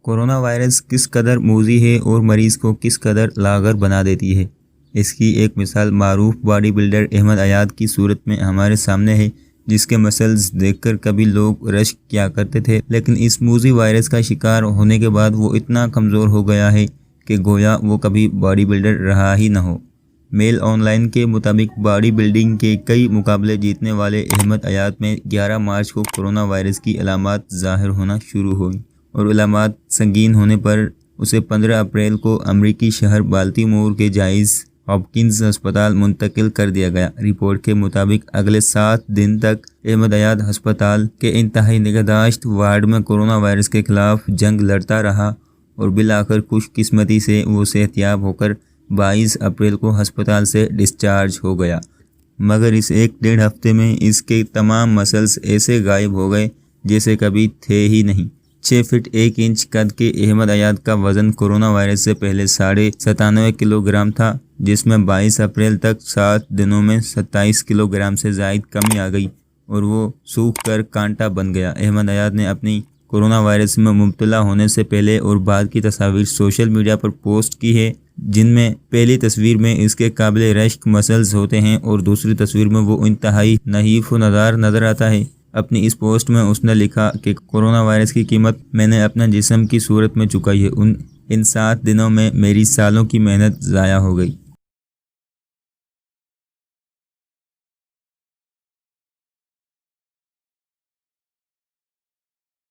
Corona virus کس قدر موذی ہے اور مریض کو کس قدر لاغر بنا دیتی ہے، اس کی ایک مثال معروف باڈی بلڈر احمد ایاز کی صورت میں ہمارے سامنے ہے، جس کے مسلز دیکھ کر کبھی لوگ رشک کیا کرتے تھے، لیکن اس موذی وائرس کا شکار ہونے کے بعد وہ اتنا کمزور ہو گیا ہے کہ گویا وہ کبھی باڈی بلڈر رہا ہی نہ ہو۔ میل آن لائن کے مطابق باڈی بلڈنگ کے کئی مقابلے جیتنے والے احمد ایاز میں 11 مارچ کو کورونا وائرس کی علامات ظاہر ہونا شروع ہوئیں اور علامات سنگین ہونے پر اسے 15 اپریل کو امریکی شہر بالٹیمور کے جانس ہاپکنز ہسپتال منتقل کر دیا گیا۔ رپورٹ کے مطابق اگلے 7 دن تک احمد ایاز ہسپتال کے انتہائی نگہداشت وارڈ میں کورونا وائرس کے خلاف جنگ لڑتا رہا اور بالآخر خوش قسمتی سے وہ صحت یاب ہو کر 22 اپریل کو ہسپتال سے ڈسچارج ہو گیا، مگر اس 1.5 ہفتے میں اس کے تمام مسلز ایسے غائب ہو گئے جیسے کبھی تھے ہی نہیں۔ 6 فٹ 1 انچ قد کے احمد ایاز کا وزن کورونا وائرس سے پہلے 97.5 کلو گرام تھا، جس میں 22 اپریل تک 7 دنوں میں 27 کلو گرام سے زائد کمی آ گئی اور وہ سوکھ کر کانٹا بن گیا۔ احمد ایاز نے اپنی کورونا وائرس میں مبتلا ہونے سے پہلے اور بعد کی تصاویر سوشل میڈیا پر پوسٹ کی ہے، جن میں پہلی تصویر میں اس کے قابل رشک مسلز ہوتے ہیں اور دوسری تصویر میں وہ انتہائی نحیف و نادار نظر آتا ہے۔ اپنی اس پوسٹ میں اس نے لکھا کہ کورونا وائرس کی قیمت میں نے اپنے جسم کی صورت میں چکائی ہے، ان 7 دنوں میں میری سالوں کی محنت ضائع ہو گئی۔